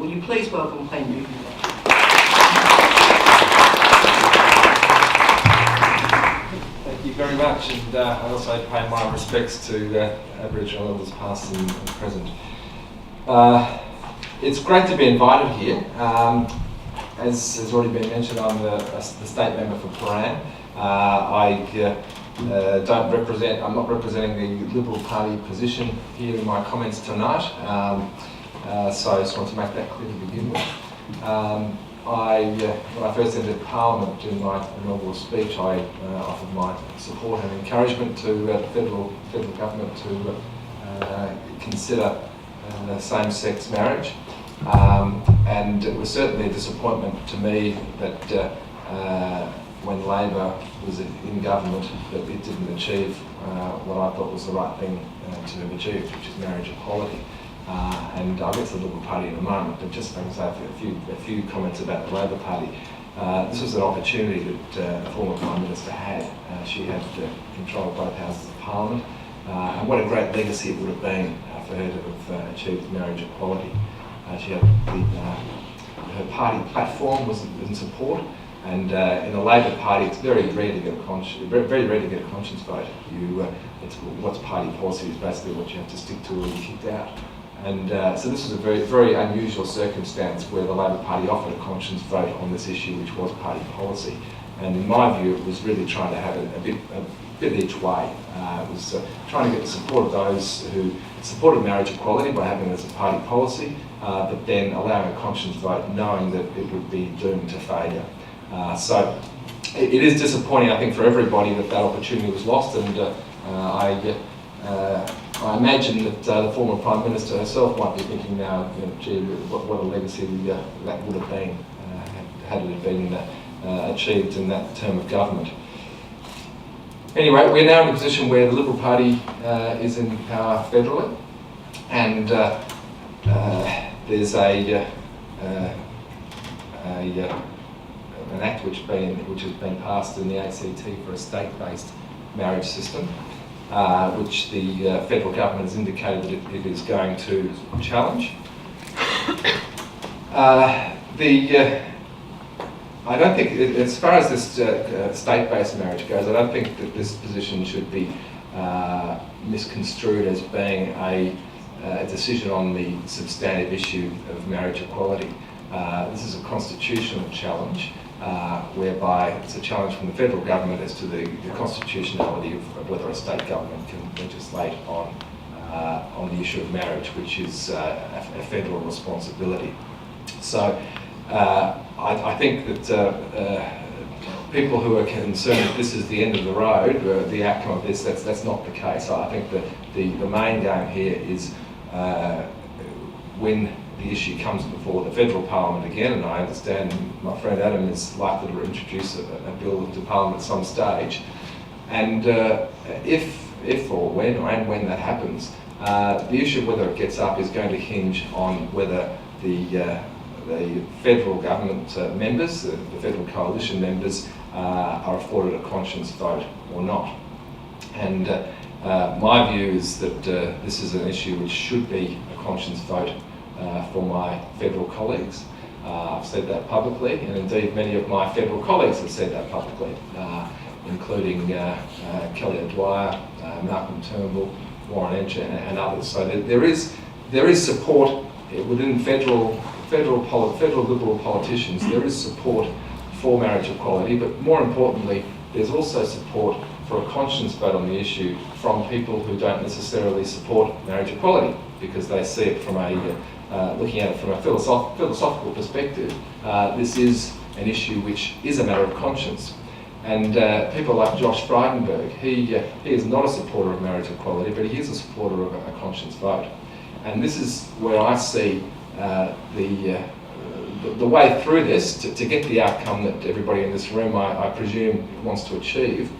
Will you please welcome Clem Newton-Brown? Thank you very much, and I also pay my respects to Aboriginal elders past and present. It's great to be invited here. As has already been mentioned, I'm the state member for Prahran. I'm not representing the Liberal Party position here in my comments tonight, so I just want to make that clear to begin with. When I first entered Parliament in my inaugural speech, I offered my support and encouragement to the federal government to consider same-sex marriage, and it was certainly a disappointment to me that when Labor was in government, that it didn't achieve what I thought was the right thing to have achieved, which is marriage equality. And I'll get to the Liberal Party in a moment, but just like I say, a few comments about the Labor Party. This was an opportunity that the former Prime Minister had. She had control of both houses of Parliament, and what a great legacy it would have been for her to have achieved marriage equality. She had her party platform was in support. And in the Labor Party, it's very rare to get a conscience vote. What's party policy is basically what you have to stick to or you're kicked out. And so this was a very, very unusual circumstance where the Labor Party offered a conscience vote on this issue, which was party policy. And in my view, it was really trying to have a bit each way. It was trying to get the support of those who supported marriage equality by having it as a party policy, but then allowing a conscience vote knowing that it would be doomed to failure. So it is disappointing, I think, for everybody that opportunity was lost, and I imagine that the former Prime Minister herself might be thinking now, gee, what a legacy that would have been had it been achieved in that term of government. Anyway, we're now in a position where the Liberal Party is in power federally, and there's an act which has been passed in the ACT for a state-based marriage system, which the federal government has indicated that it is going to challenge. I don't think, as far as this state-based marriage goes, I don't think that this position should be misconstrued as being a decision on the substantive issue of marriage equality. This is a constitutional challenge, whereby it's a challenge from the federal government as to the constitutionality of whether a state government can legislate on the issue of marriage, which is a federal responsibility. So I think that people who are concerned that this is the end of the road, the outcome of this, that's not the case. I think that the main game here is when the issue comes before the federal parliament again, and I understand my friend Adam is likely to introduce a bill to parliament at some stage, and if or when that happens, the issue of whether it gets up is going to hinge on whether the federal government members, the federal coalition members, are afforded a conscience vote or not. And my view is that this is an issue which should be a conscience vote for my federal colleagues. I've said that publicly, and indeed many of my federal colleagues have said that publicly, including Kelly O'Dwyer, Malcolm Turnbull, Warren Entsch, and others. So there is support within federal Liberal politicians. There is support for marriage equality, but more importantly, there's also support for a conscience vote on the issue from people who don't necessarily support marriage equality, because they see it from looking at it from a philosophical perspective. This is an issue which is a matter of conscience. And people like Josh Frydenberg, he is not a supporter of marriage equality, but he is a supporter of a conscience vote. And this is where I see the way through this to get the outcome that everybody in this room, I presume, wants to achieve,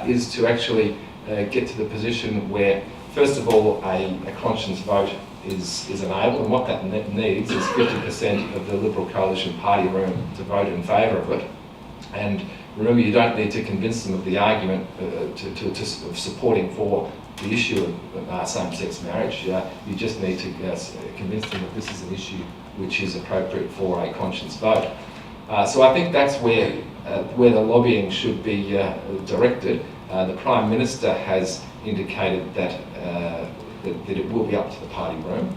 is to actually get to the position where, first of all, a conscience vote is enabled, and what that needs is 50% of the Liberal Coalition party room to vote in favour of it. And remember, you don't need to convince them of the argument of supporting for the issue of same-sex marriage. You just need to convince them that this is an issue which is appropriate for a conscience vote. So I think that's where the lobbying should be directed. The Prime Minister has indicated that it will be up to the party room.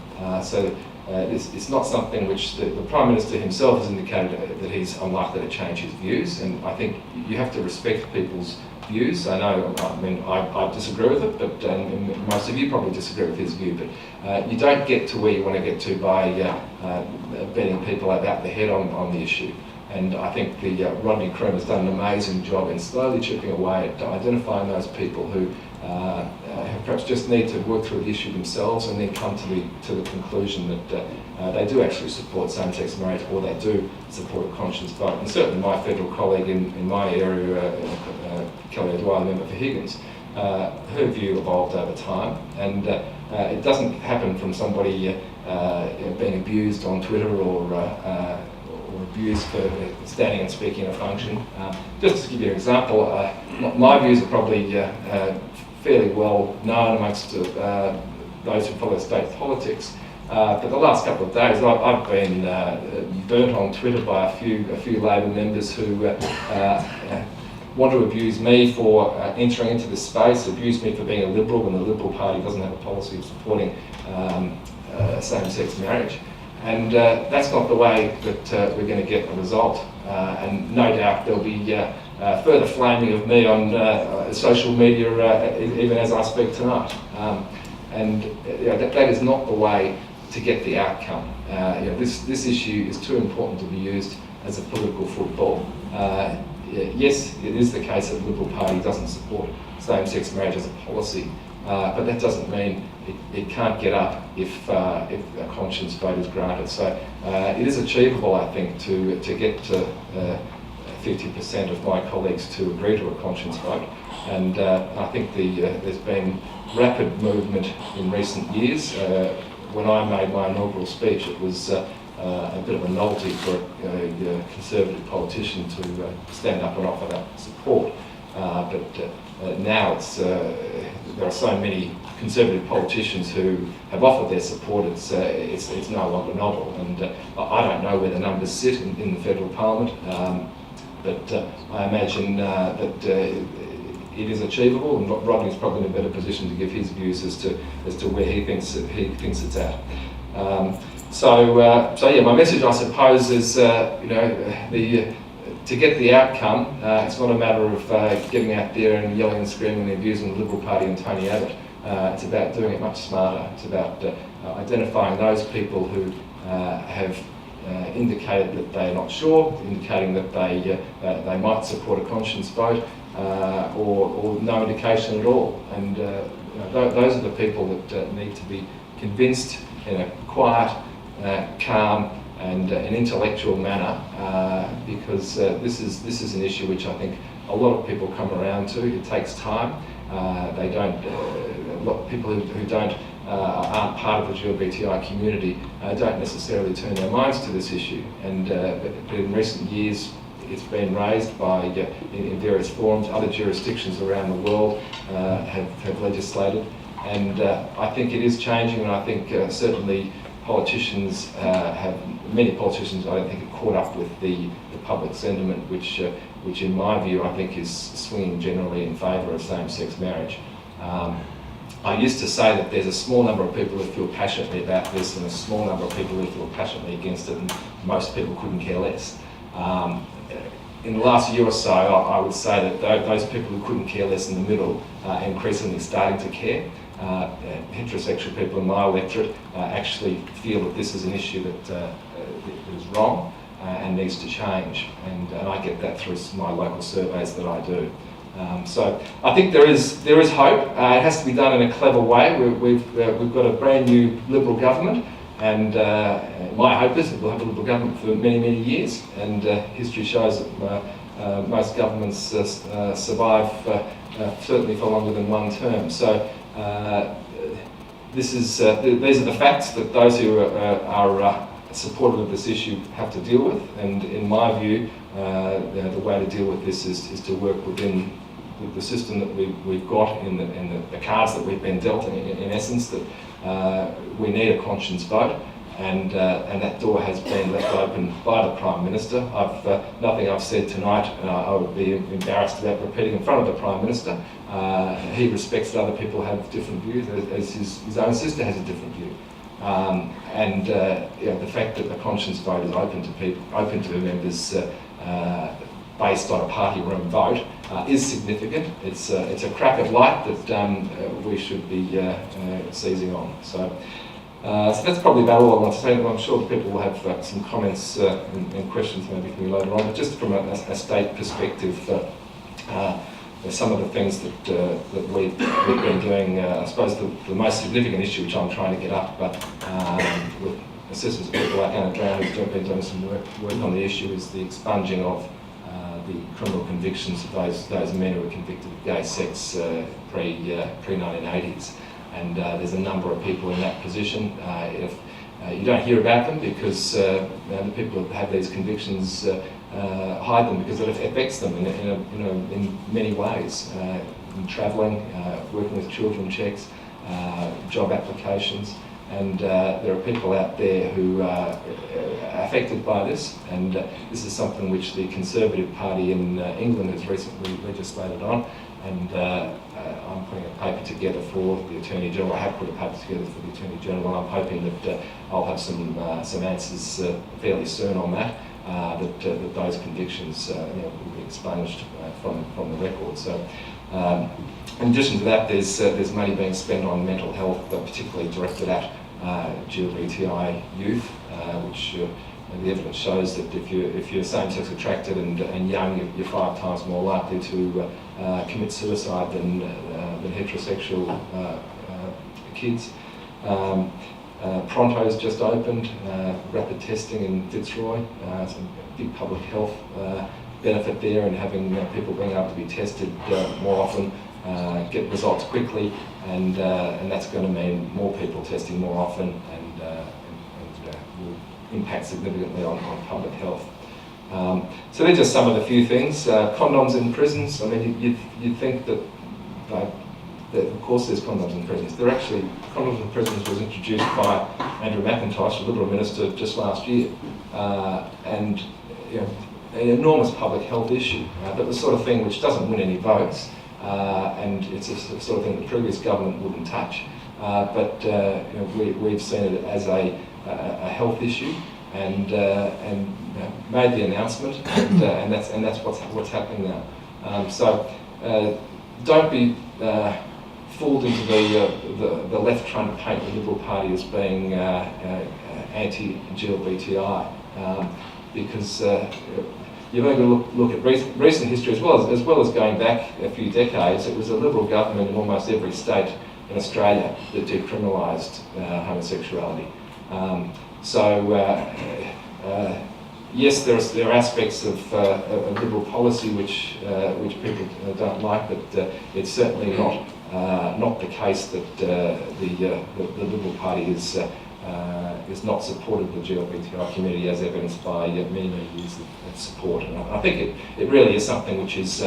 It's not something which the Prime Minister himself has indicated that he's unlikely to change his views, and I think you have to respect people's views. I disagree with it, but most of you probably disagree with his view, but you don't get to where you want to get to by beating people about the head on the issue. And I think the Rodney Croome has done an amazing job in slowly chipping away at identifying those people who perhaps just need to work through the issue themselves and then come to the conclusion that they do actually support same-sex marriage, or they do support a conscience vote. And certainly my federal colleague in my area, Kelly O'Dwyer, member for Higgins, her view evolved over time, and it doesn't happen from somebody being abused on Twitter or abused for standing and speaking a function. Just to give you an example, my views are probably fairly well known amongst those who follow state politics. But the last couple of days, I've been burnt on Twitter by a few Labor members who want to abuse me for entering into this space, abuse me for being a Liberal when the Liberal Party doesn't have a policy of supporting same-sex marriage. And that's not the way that we're going to get a result. And no doubt there'll be further flaming of me on social media even as I speak tonight. That is not the way to get the outcome. This issue is too important to be used as a political football. Yes, it is the case that the Liberal Party doesn't support same-sex marriage as a policy, but that doesn't mean it can't get up if a conscience vote is granted. So it is achievable, I think, to get 50% of my colleagues to agree to a conscience vote, and I think there's been rapid movement in recent years. When I made my inaugural speech, it was a bit of a novelty for a Conservative politician to stand up and offer that support. But now there are so many Conservative politicians who have offered their support, it's no longer novel. And I don't know where the numbers sit in the federal parliament, but I imagine that it is achievable, and Rodney's probably in a better position to give his views as to where he thinks it's at. So yeah, my message, I suppose, is to get the outcome, it's not a matter of getting out there and yelling and screaming and abusing the Liberal Party and Tony Abbott. It's about doing it much smarter. It's about identifying those people who have indicated that they're not sure, indicating that they might support a conscience vote, or no indication at all. And those are the people that need to be convinced in a quiet, calm and an intellectual manner, because this is an issue which I think a lot of people come around to. It takes time. A lot of people who aren't part of the LGBTI community don't necessarily turn their minds to this issue. And but in recent years, it's been raised by in various forums. Other jurisdictions around the world have legislated, and I think it is changing. And I think certainly politicians many politicians, I don't think, have caught up with the public sentiment, which in my view, I think is swinging generally in favour of same-sex marriage. I used to say that there's a small number of people who feel passionately about this and a small number of people who feel passionately against it, and most people couldn't care less. In the last year or so, I would say that those people who couldn't care less in the middle are increasingly starting to care. Heterosexual people in my electorate actually feel that this is an issue that is wrong and needs to change, and I get that through my local surveys that I do. So I think there is hope. It has to be done in a clever way. We've got a brand new Liberal government, and my hope is that we'll have a Liberal government for many, many years, and history shows that most governments survive certainly for longer than one term. So these are the facts that those who are supportive of this issue have to deal with, and in my view, the way to deal with this is to work within the system that we've got in the cards that we've been dealt in essence, that we need a conscience vote, and that door has been left open by the Prime Minister. Nothing I've said tonight I would be embarrassed about repeating in front of the Prime Minister. He respects that other people have different views, as his own sister has a different view. The fact that the conscience vote is open to members based on a party room vote is significant. It's a crack of light that we should be seizing on. So that's probably about all I want to say. I'm sure people will have some comments and questions maybe for me later on. But just from a state perspective, some of the things that we've been doing, I suppose the most significant issue which I'm trying to get up, but with assistance of people like Anna Drown, who's been doing some work on the issue, is the expunging of the criminal convictions of those men who were convicted of gay sex pre-1980s. And there's a number of people in that position. You don't hear about them because the people that have these convictions hide them because it affects them in many ways. In travelling, working with children checks, job applications, and there are people out there who are affected by this, and this is something which the Conservative Party in England has recently legislated on, and I'm putting a paper together for the Attorney General. I have put a paper together for the Attorney General, and I'm hoping that I'll have some answers fairly soon on that. That those convictions will be expunged from the record. So, in addition to that, there's money being spent on mental health, particularly directed at GLBTI youth, which the evidence shows that if you're same-sex attracted and young, you're 5 times more likely to commit suicide than heterosexual kids. Pronto's just opened, rapid testing in Fitzroy, some big public health benefit there, and having people being able to be tested more often, get results quickly, and that's going to mean more people testing more often, and will impact significantly on public health. So they're just some of the few things. Condoms in prisons. I mean, you'd think that of course there's condoms in prisons. Condoms in prisons was introduced by Andrew McIntosh, the Liberal Minister, just last year, and an enormous public health issue, but the sort of thing which doesn't win any votes, and it's a sort of thing the previous government wouldn't touch. But we've seen it as a health issue, and made the announcement, and that's what's happening now. So don't be fooled into the left trying to paint the Liberal Party as being anti-GLBTI, because you've only got to look at recent history as well as going back a few decades. It was a Liberal government in almost every state in Australia that decriminalised homosexuality. Yes, there are aspects of Liberal policy which people don't like, but it's certainly not the case that the Liberal Party is not supportive of the GLBTI community, as evidenced by many years of support. And I think it really is something which is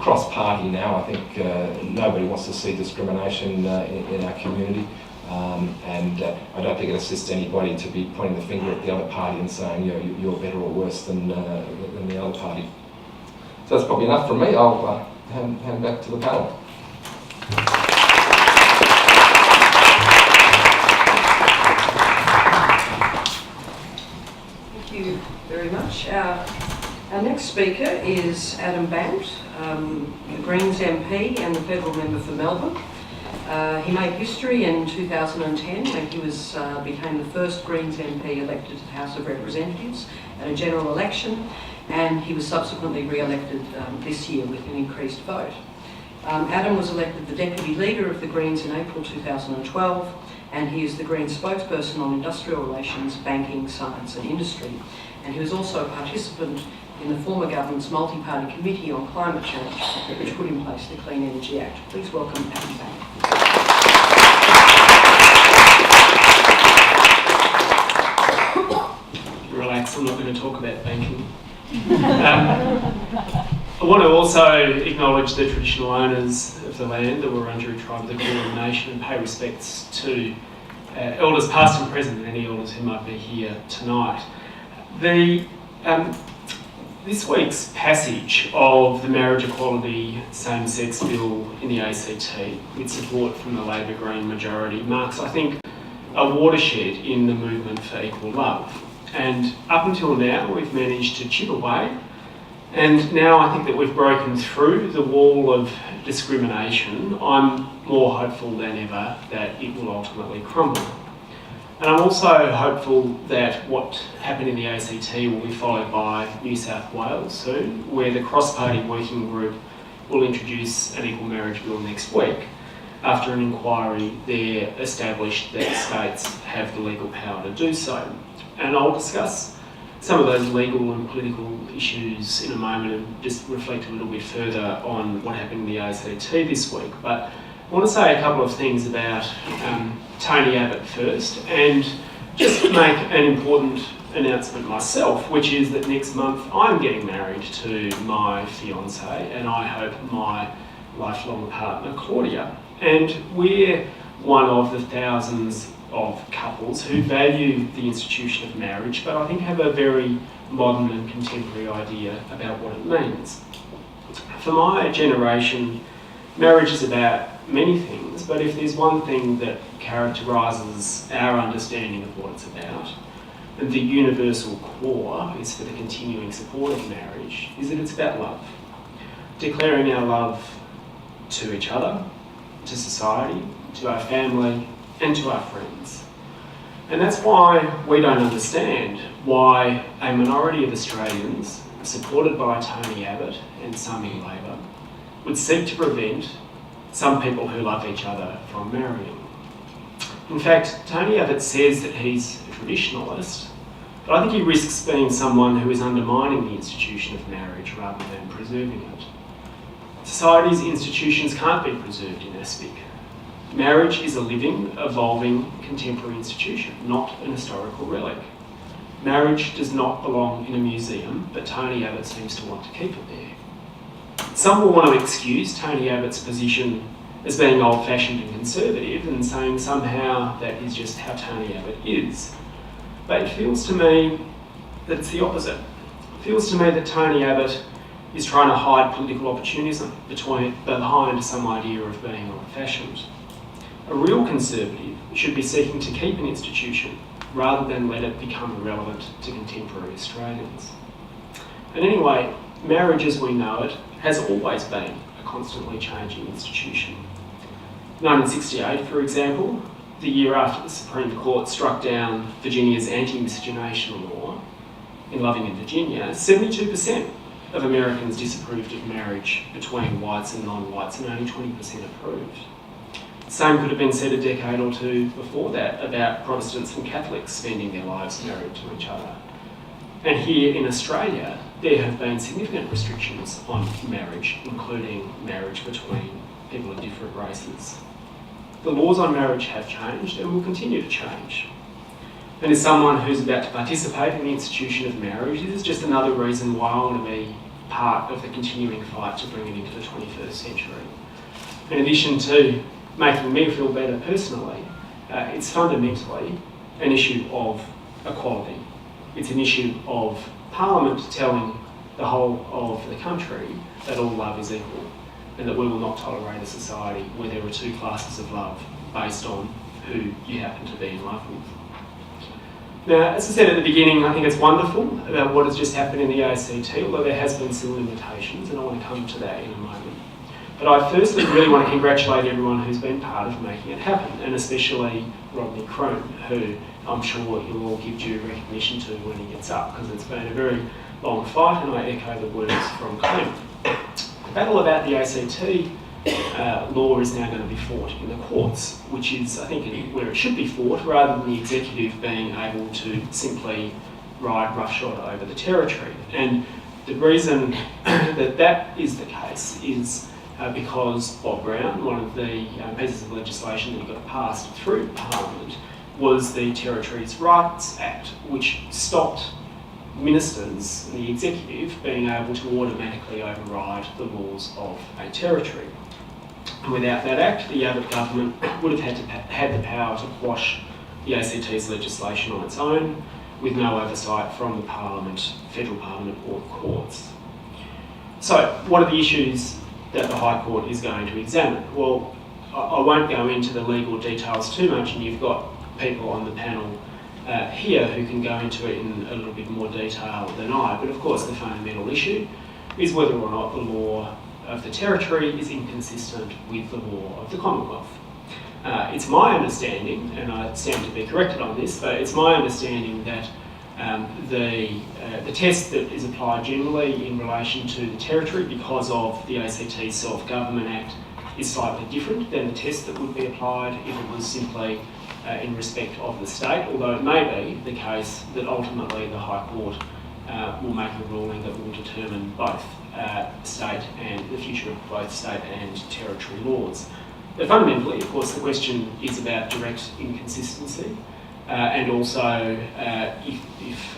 cross-party now. I think nobody wants to see discrimination in our community. And I don't think it assists anybody to be pointing the finger at the other party and saying, you're better or worse than the other party. So that's probably enough from me. I'll hand back to the panel. Thank you very much. Our next speaker is Adam Bandt, the Greens MP and the Federal Member for Melbourne. He made history in 2010 when he became the first Greens MP elected to the House of Representatives at a general election, and he was subsequently re-elected this year with an increased vote. Adam was elected the Deputy Leader of the Greens in April 2012, and he is the Greens spokesperson on industrial relations, banking, science and industry. And he was also a participant in the former government's multi-party committee on climate change, which put in place the Clean Energy Act. Please welcome Adam Bandt. Relax, I'm not going to talk about banking. I want to also acknowledge the traditional owners of the land, the Wurundjeri tribe of the Kulin Nation, and pay respects to elders past and present and any elders who might be here tonight. This week's passage of the Marriage Equality Same-Sex Bill in the ACT, with support from the Labor Green majority, marks, I think, a watershed in the movement for equal love. And up until now, we've managed to chip away, and now I think that we've broken through the wall of discrimination. I'm more hopeful than ever that it will ultimately crumble. And I'm also hopeful that what happened in the ACT will be followed by New South Wales soon, where the cross-party working group will introduce an equal marriage bill next week. After an inquiry there established that states have the legal power to do so. And I'll discuss some of those legal and political issues in a moment and just reflect a little bit further on what happened in the ACT this week. But I want to say a couple of things about Tony Abbott first, and just make an important announcement myself, which is that next month I'm getting married to my fiancée, and I hope my lifelong partner Claudia. And we're one of the thousands of couples who value the institution of marriage, but I think have a very modern and contemporary idea about what it means. For my generation, marriage is about many things, but if there's one thing that characterises our understanding of what it's about, and the universal core is for the continuing support of marriage, is that it's about love. Declaring our love to each other, to society, to our family, and to our friends. And that's why we don't understand why a minority of Australians, supported by Tony Abbott and some in Labor, would seek to prevent some people who love each other from marrying. In fact, Tony Abbott says that he's a traditionalist, but I think he risks being someone who is undermining the institution of marriage rather than preserving it. Society's institutions can't be preserved in aspic. Marriage is a living, evolving, contemporary institution, not an historical relic. Marriage does not belong in a museum, but Tony Abbott seems to want to keep it there. Some will want to excuse Tony Abbott's position as being old-fashioned and conservative and saying somehow that is just how Tony Abbott is. But it feels to me that it's the opposite. It feels to me that Tony Abbott is trying to hide political opportunism behind some idea of being old-fashioned. A real conservative should be seeking to keep an institution rather than let it become irrelevant to contemporary Australians. And anyway, marriage as we know it has always been a constantly changing institution. 1968, for example, the year after the Supreme Court struck down Virginia's anti-miscegenation law in Loving in Virginia, 72% of Americans disapproved of marriage between whites and non-whites, and only 20% approved. The same could have been said a decade or two before that about Protestants and Catholics spending their lives married to each other. And here in Australia, there have been significant restrictions on marriage, including marriage between people of different races. The laws on marriage have changed and will continue to change. And as someone who's about to participate in the institution of marriage, this is just another reason why I want to be part of the continuing fight to bring it into the 21st century. In addition to making me feel better personally, it's fundamentally an issue of equality. It's an issue of Parliament telling the whole of the country that all love is equal and that we will not tolerate a society where there are two classes of love based on who you happen to be in love with. Now, as I said at the beginning, I think it's wonderful about what has just happened in the ACT, although there has been some limitations, and I want to come to that in a moment. But I firstly really want to congratulate everyone who's been part of making it happen, and especially Rodney Croome, who I'm sure you'll all give due recognition to when he gets up, because it's been a very long fight, and I echo the words from Clem. The battle about the ACT law is now going to be fought in the courts, which is, I think, where it should be fought, rather than the executive being able to simply ride roughshod over the territory. And the reason that that is the case is because Bob Brown, one of the pieces of legislation that got passed through Parliament, was the Territories' Rights Act, which stopped ministers and the executive being able to automatically override the laws of a territory. And without that act, the Abbott government would have had the power to quash the ACT's legislation on its own, with no oversight from the Parliament, Federal Parliament or the courts. So, what are the issues that the High Court is going to examine? Well, I won't go into the legal details too much, and you've got people on the panel here who can go into it in a little bit more detail than I, but of course the fundamental issue is whether or not the law of the Territory is inconsistent with the law of the Commonwealth. It's my understanding, and I stand to be corrected on this, but it's my understanding that the test that is applied generally in relation to the Territory because of the ACT Self-Government Act is slightly different than the test that would be applied if it was simply in respect of the state, although it may be the case that ultimately the High Court will make a ruling that will determine both state and the future of both state and territory laws. But fundamentally, of course, the question is about direct inconsistency and also if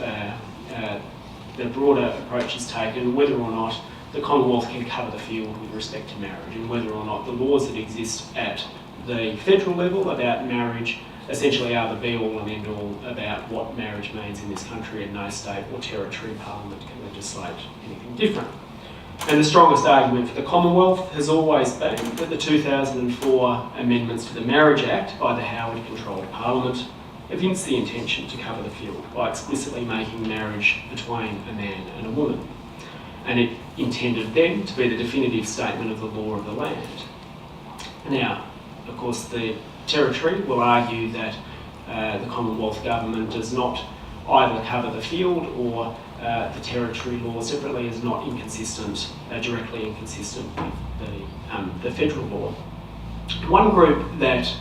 the broader approach is taken, whether or not the Commonwealth can cover the field with respect to marriage, and whether or not the laws that exist at the federal level about marriage essentially are the be-all and end-all about what marriage means in this country, and no state or territory parliament can legislate anything different. And the strongest argument for the Commonwealth has always been that the 2004 amendments to the Marriage Act by the Howard-controlled Parliament evinced the intention to cover the field by explicitly making marriage between a man and a woman. And it intended then to be the definitive statement of the law of the land. Now, of course, the Territory will argue that the Commonwealth Government does not either cover the field or the Territory law separately is not inconsistent, directly inconsistent with the federal law. One group that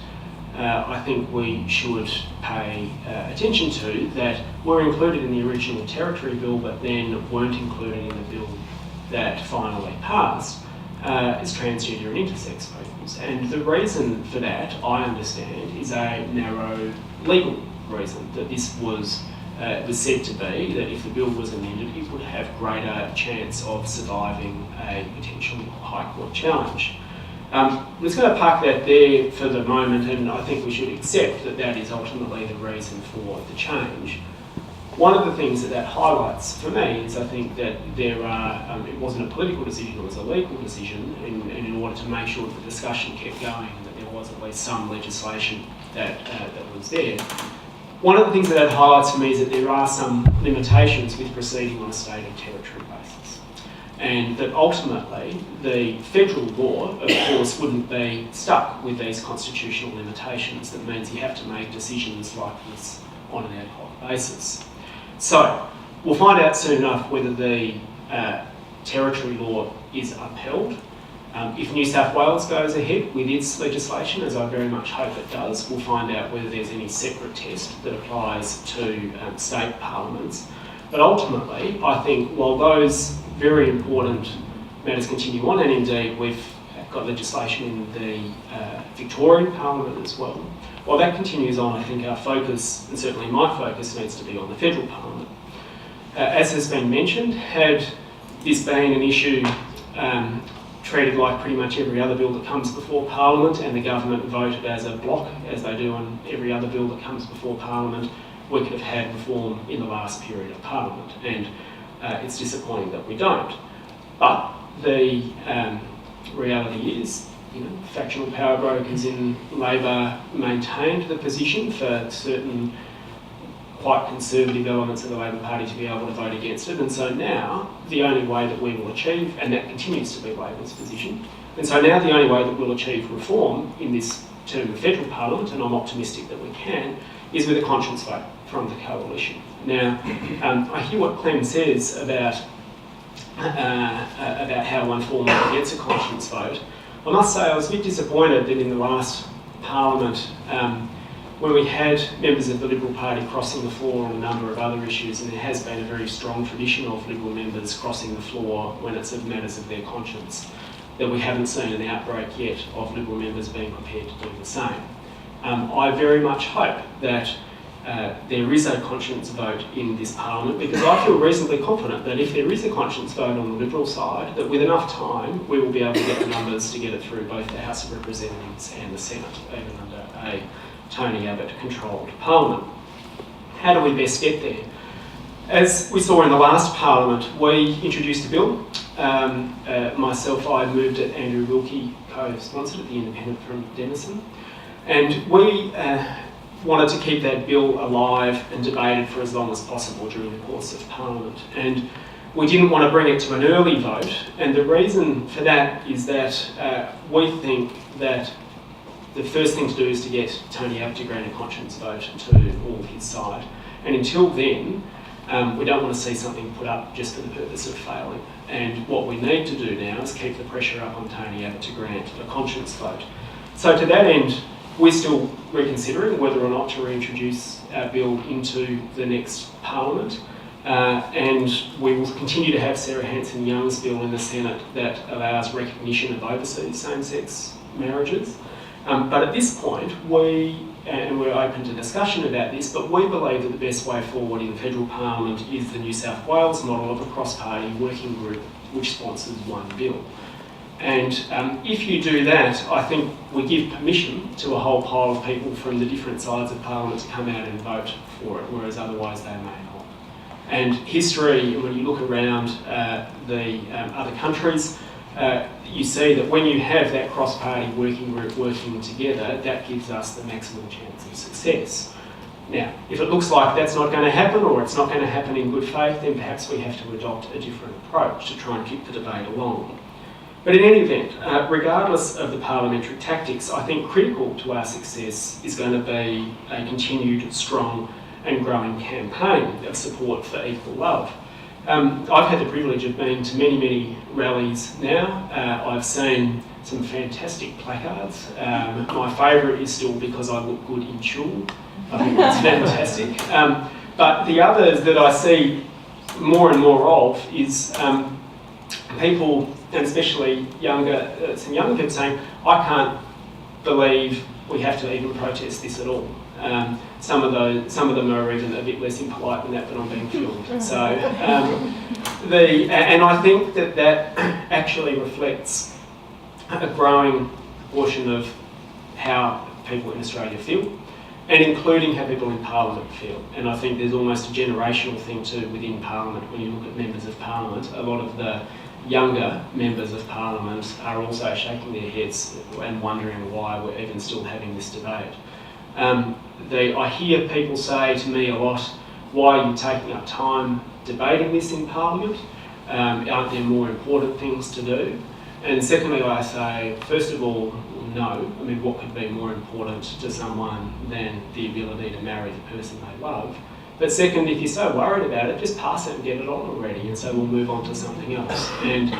I think we should pay attention to that were included in the original Territory bill but then weren't included in the bill that finally passed is transgender and intersex peoples. And the reason for that, I understand, is a narrow legal reason, that this was said to be that if the bill was amended, it would have greater chance of surviving a potential High Court challenge. I'm just going to park that there for the moment, and I think we should accept that that is ultimately the reason for the change. One of the things that highlights for me is I think that there are, it wasn't a political decision, it was a legal decision, and in order to make sure that the discussion kept going and that there was at least some legislation that was there. One of the things that highlights for me is that there are some limitations with proceeding on a state and territory basis. And that ultimately the federal law, of course, wouldn't be stuck with these constitutional limitations. That means you have to make decisions like this on an ad hoc basis. So, we'll find out soon enough whether the territory law is upheld. If New South Wales goes ahead with its legislation, as I very much hope it does, we'll find out whether there's any separate test that applies to state parliaments. But ultimately, I think while those very important matters continue on, and indeed we've got legislation in the Victorian Parliament as well, while that continues on, I think our focus, and certainly my focus, needs to be on the federal parliament. As has been mentioned, had this been an issue treated like pretty much every other bill that comes before Parliament, and the government voted as a block, as they do on every other bill that comes before Parliament, we could have had reform in the last period of Parliament, and it's disappointing that we don't. But the reality is, factional power brokers in Labor maintained the position for certain quite conservative elements of the Labor Party to be able to vote against it, and so now the only way that we will achieve, and that continues to be Labor's position, and so now the only way that we'll achieve reform in this term of federal parliament, and I'm optimistic that we can, is with a conscience vote from the coalition. Now, I hear what Clem says about how one formally gets a conscience vote. I must say I was a bit disappointed that in the last Parliament, when we had members of the Liberal Party crossing the floor on a number of other issues, and there has been a very strong tradition of Liberal members crossing the floor when it's of matters of their conscience, that we haven't seen an outbreak yet of Liberal members being prepared to do the same. I very much hope that there is a conscience vote in this Parliament, because I feel reasonably confident that if there is a conscience vote on the Liberal side, that with enough time we will be able to get the numbers to get it through both the House of Representatives and the Senate, even under a Tony Abbott-controlled Parliament. How do we best get there? As we saw in the last Parliament, we introduced a bill. Myself, I moved it, Andrew Wilkie co-sponsored it, the independent from Denison. And we wanted to keep that bill alive and debated for as long as possible during the course of Parliament. And we didn't want to bring it to an early vote, and the reason for that is that we think that the first thing to do is to get Tony Abbott to grant a conscience vote to all of his side. And until then, we don't want to see something put up just for the purpose of failing. And what we need to do now is keep the pressure up on Tony Abbott to grant a conscience vote. So to that end, we're still reconsidering whether or not to reintroduce our bill into the next Parliament. And we will continue to have Sarah Hanson-Young's bill in the Senate that allows recognition of overseas same-sex marriages. But at this point, we're open to discussion about this, but we believe that the best way forward in the federal parliament is the New South Wales model of a cross-party working group which sponsors one bill. And if you do that, I think we give permission to a whole pile of people from the different sides of parliament to come out and vote for it, whereas otherwise they may not. And history, when you look around the other countries, you see that when you have that cross-party working group working together, that gives us the maximum chance of success. Now, if it looks like that's not going to happen, or it's not going to happen in good faith, then perhaps we have to adopt a different approach to try and keep the debate along. But in any event, regardless of the parliamentary tactics, I think critical to our success is going to be a continued strong and growing campaign of support for equal love. I've had the privilege of being to many, many rallies now. I've seen some fantastic placards. My favourite is still Because I Look Good in Tulle. I think that's fantastic. But the others that I see more and more of is people, and especially some younger people saying, I can't believe we have to even protest this at all. Some of them are even a bit less impolite than that, but I'm being filmed. So, and I think that actually reflects a growing portion of how people in Australia feel, and including how people in Parliament feel. And I think there's almost a generational thing too within Parliament. When you look at members of Parliament, a lot of the younger members of Parliament are also shaking their heads and wondering why we're even still having this debate. I hear people say to me a lot, why are you taking up time debating this in Parliament? Aren't there more important things to do? And secondly, I say, first of all, no. I mean, what could be more important to someone than the ability to marry the person they love? But second, if you're so worried about it, just pass it and get it on already, and so we'll move on to something else. And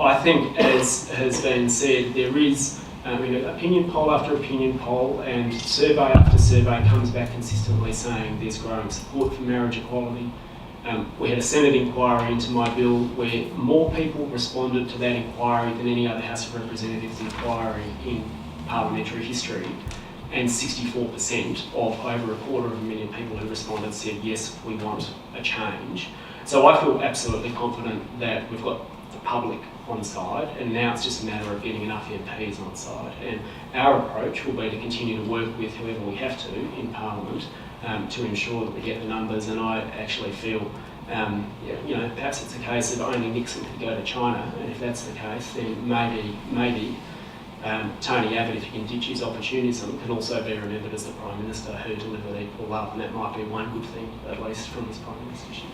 I think, as has been said, there is opinion poll after opinion poll and survey after survey comes back consistently saying there's growing support for marriage equality. We had a Senate inquiry into my bill where more people responded to that inquiry than any other House of Representatives inquiry in parliamentary history. And 64% of over 250,000 people who responded said, yes, we want a change. So I feel absolutely confident that we've got the public on side, and now it's just a matter of getting enough MPs on side. And our approach will be to continue to work with whoever we have to in Parliament to ensure that we get the numbers. And I actually feel, perhaps it's a case of only Nixon could go to China, and if that's the case, then maybe Tony Abbott, if he can ditch his opportunism, can also be remembered as the Prime Minister who delivered equal love, and that might be one good thing, at least from his Prime Ministership.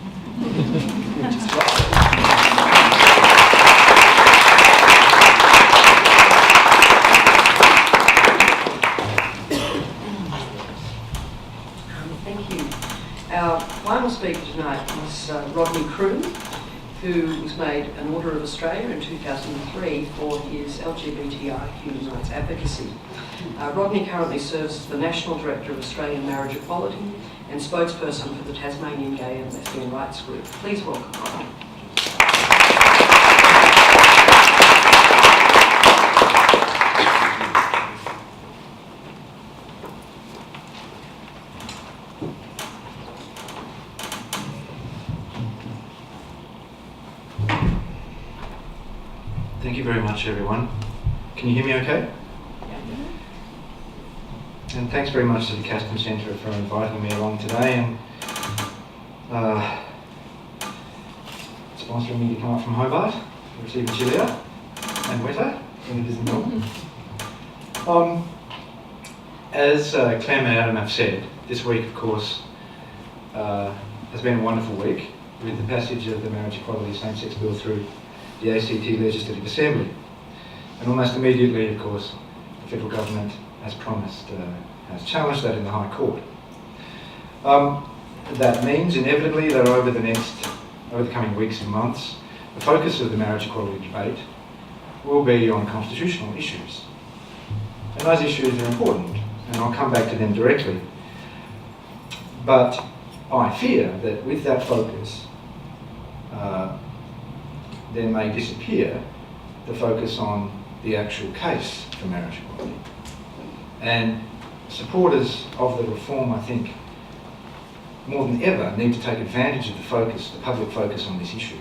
Thank you. Our final speaker tonight is Rodney Croome, who was made an Order of Australia in 2003 for his LGBTI human rights advocacy. Rodney currently serves as the National Director of Australian Marriage Equality and spokesperson for the Tasmanian Gay and Lesbian Rights Group. Please welcome Rodney. Thank you very much, everyone. Can you hear me okay? and thanks very much to the Castan Centre for inviting me along today and sponsoring me to come up from Hobart. It's even chillier and wetter than it is in Melbourne. As Clem and Adam have said, this week, of course, has been a wonderful week with the passage of the Marriage Equality Same-Sex Bill through the ACT Legislative Assembly. And almost immediately, of course, the federal government, as promised, has challenged that in the High Court. That means, inevitably, that over the coming weeks and months, the focus of the marriage equality debate will be on constitutional issues. And those issues are important, and I'll come back to them directly. But I fear that with that focus, there may disappear the focus on the actual case for marriage equality. And supporters of the reform, I think, more than ever, need to take advantage of the public focus on this issue,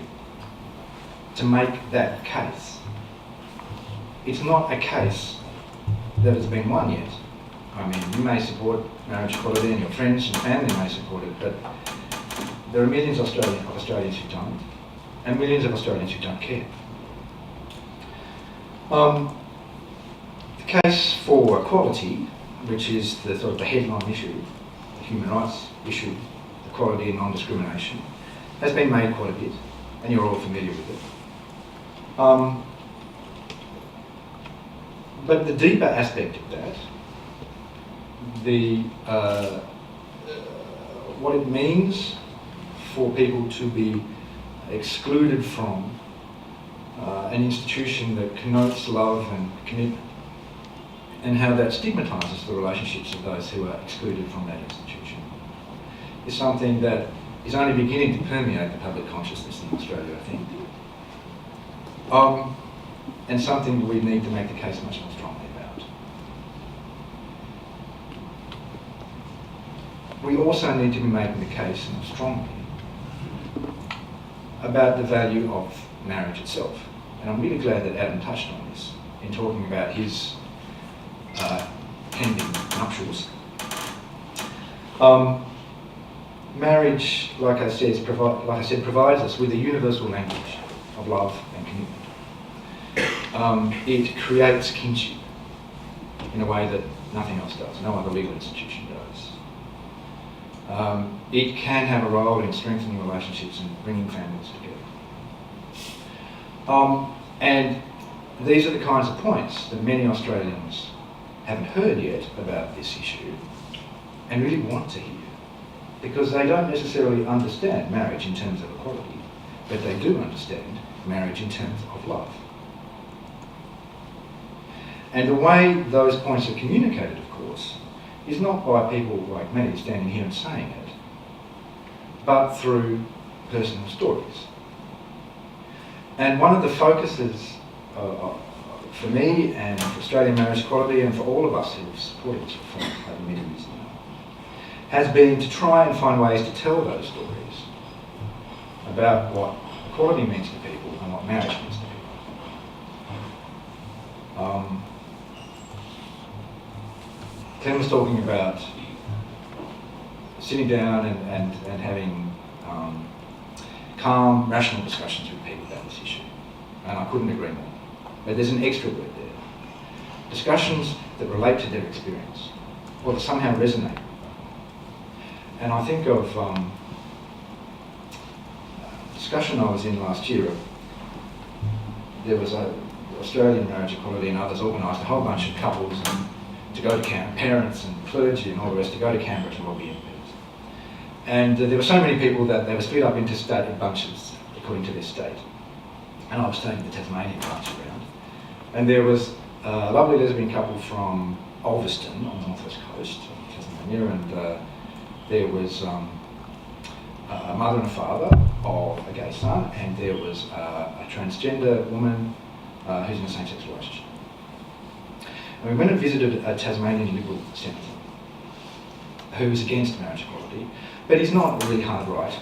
to make that case. It's not a case that has been won yet. I mean, you may support marriage equality and your friends and family may support it, but there are millions of Australians who don't, and millions of Australians who don't care. The case for equality, which is the sort of the headline issue, the human rights issue, equality and non-discrimination, has been made quite a bit, and you're all familiar with it. But the deeper aspect of that, what it means for people to be excluded from an institution that connotes love and commitment, and how that stigmatises the relationships of those who are excluded from that institution, is something that is only beginning to permeate the public consciousness in Australia, I think. And something we need to make the case much more strongly about. We also need to be making the case more strongly about the value of marriage itself. And I'm really glad that Adam touched on this in talking about his pending nuptials. Marriage, like I said, provides us with a universal language of love and commitment. It creates kinship in a way that nothing else does, no other legal institution does. It can have a role in strengthening relationships and bringing families together. And these are the kinds of points that many Australians haven't heard yet about this issue and really want to hear, because they don't necessarily understand marriage in terms of equality, but they do understand marriage in terms of love. And the way those points are communicated, of course, is not by people like me standing here and saying it, but through personal stories. And one of the focuses for me and for Australian marriage equality and for all of us who have supported this reform over many years now, has been to try and find ways to tell those stories about what equality means to people and what marriage means to people. Clem was talking about sitting down and having calm, rational discussions with people about this issue. And I couldn't agree more. But there's an extra word there. Discussions that relate to their experience, or that somehow resonate with them. And I think of a discussion I was in last year. There was Australian Marriage Equality and others organised a whole bunch of couples to go to Canberra, parents and clergy and all the rest, to go to Canberra to lobby MPs. And there were so many people that they were split up into state bunches according to their state. And I was taking the Tasmanian bunch around. And there was a lovely lesbian couple from Ulverston on the northwest coast of Tasmania, and there was a mother and a father of a gay son, and there was a transgender woman who's in a same-sex relationship. And we went and visited a Tasmanian Liberal senator who's against marriage equality, but he's not really hard right.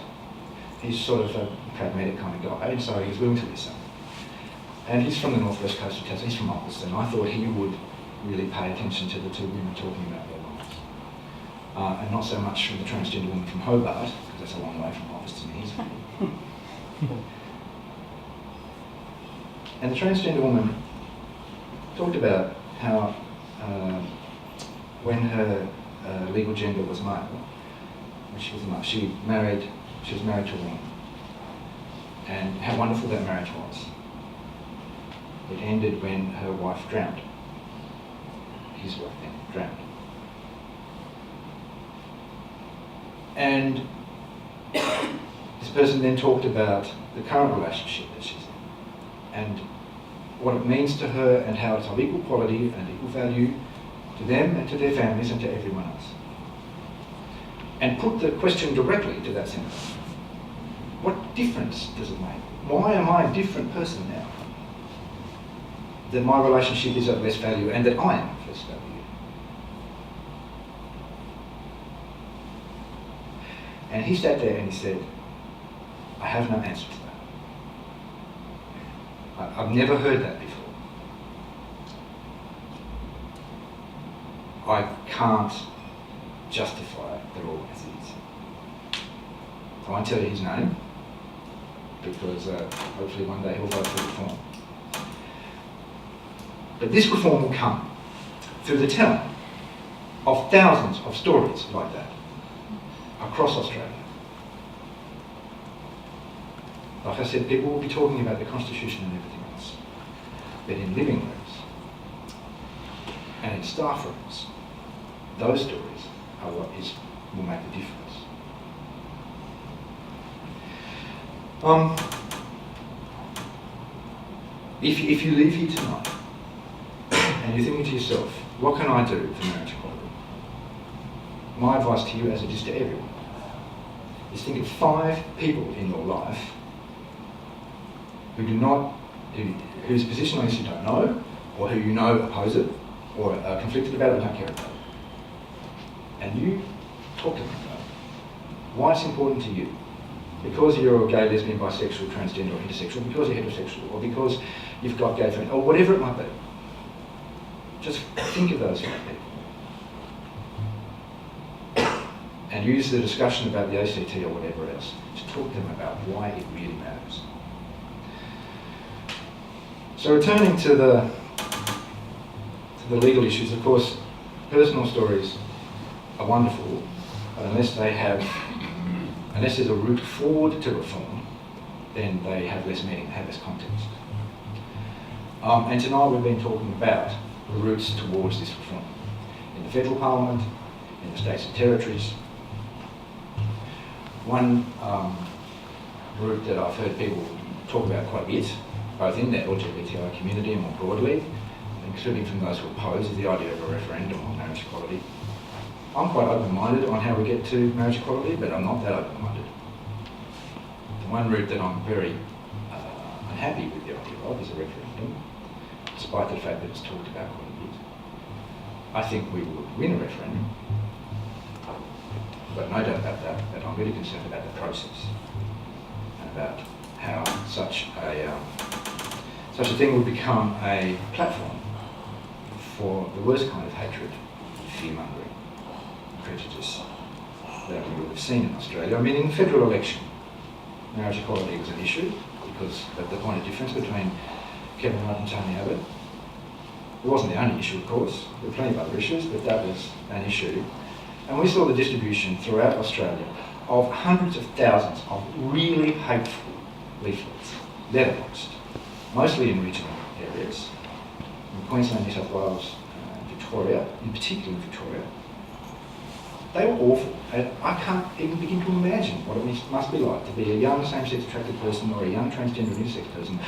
He's sort of a pragmatic kind of guy, and so he was willing to listen. And he's from the northwest coast of Tasmania, he's from Ulverston. I thought he would really pay attention to the two women talking about their lives. and not so much from the transgender woman from Hobart, because that's a long way from office to me. And the transgender woman talked about how when her legal gender was male, when she was a male, she was married to a woman, and how wonderful that marriage was. It ended when her wife drowned. His wife then drowned. And this person then talked about the current relationship that she's in, and what it means to her, and how it's of equal quality and equal value to them and to their families and to everyone else. And put the question directly to that senator. What difference does it make? Why am I a different person now? That my relationship is of less value and that I am of less value. And he sat there and he said, I have no answer to that. I've never heard that before. I can't justify the law as it is. I won't tell you his name, because hopefully one day he'll vote for reform. But this reform will come through the telling of thousands of stories like that across Australia. Like I said, people will be talking about the Constitution and everything else, but in living rooms and in staff rooms, those stories are what will make the difference. If you leave here tonight and you're thinking to yourself, what can I do for marriage equality? My advice to you, as it is to everyone, is think of 5 people in your life whose position on this you don't know, or who you know oppose it, or are conflicted about it and don't care about it. And you talk to them about it. Why it's important to you. Because you're a gay, lesbian, bisexual, transgender, or intersexual, because you're heterosexual, or because you've got gay friends, or whatever it might be. Just think of those 5 people. And use the discussion about the ACT or whatever else to talk to them about why it really matters. So returning to the legal issues, of course, personal stories are wonderful, but unless there's a route forward to reform, then they have less meaning, have less context. And tonight we've been talking about the routes towards this reform in the federal parliament, in the states and territories. One route that I've heard people talk about quite a bit, both in the LGBTI community and more broadly, including from those who oppose, is the idea of a referendum on marriage equality. I'm quite open-minded on how we get to marriage equality, but I'm not that open-minded. The one route that I'm very unhappy with the idea of is a referendum, despite the fact that it's talked about quite a bit. I think we would win a referendum, but no doubt about that, but I'm really concerned about the process and about how such a thing would become a platform for the worst kind of hatred, fear-mongering, prejudice that we would have seen in Australia. I mean, in the federal election, marriage equality was an issue because of the point of difference between Kevin Rudd and Tony Abbott. It wasn't the only issue, of course. There were plenty of other issues, but that was an issue. And we saw the distribution throughout Australia of hundreds of thousands of really hateful leaflets, letterboxed, mostly in regional areas, in Queensland, New South Wales, Victoria, in particular in Victoria. They were awful, and I can't even begin to imagine what it must be like to be a young same-sex attracted person or a young transgender intersex person,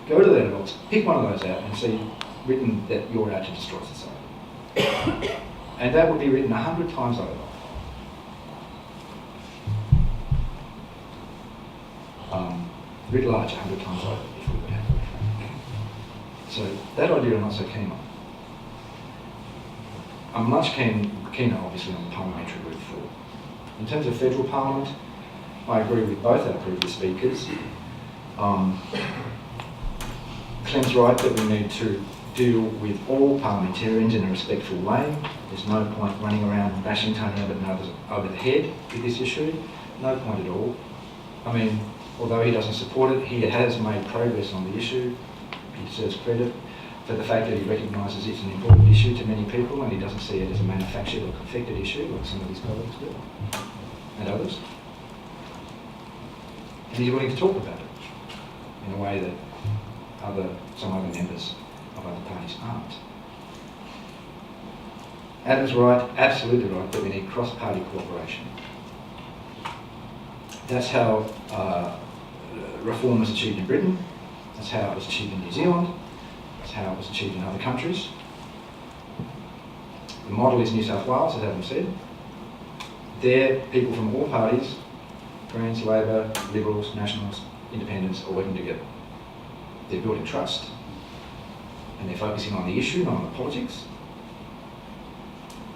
go to the letterbox, pick one of those out and see written that you're out to destroy society. And that would be written 100 times over. Writ large 100 times over if we would have a referendum. So that idea I'm not so keen on. I'm much keener obviously on the parliamentary route forward. In terms of federal parliament, I agree with both our previous speakers. Clem's right that we need to deal with all parliamentarians in a respectful way. There's no point running around and bashing Tony Abbott and others over the head with this issue. No point at all. I mean, although he doesn't support it, he has made progress on the issue. He deserves credit for the fact that he recognises it's an important issue to many people, and he doesn't see it as a manufactured or confected issue like some of his colleagues do, and others. And he's willing to talk about it in a way that some other members of other parties aren't. Adam's right, absolutely right, that we need cross-party cooperation. That's how reform was achieved in Britain, that's how it was achieved in New Zealand, that's how it was achieved in other countries. The model is New South Wales, as Adam said. There, people from all parties, Greens, Labor, Liberals, Nationals, Independents, are working together. They're building trust, and they're focusing on the issue, not on the politics.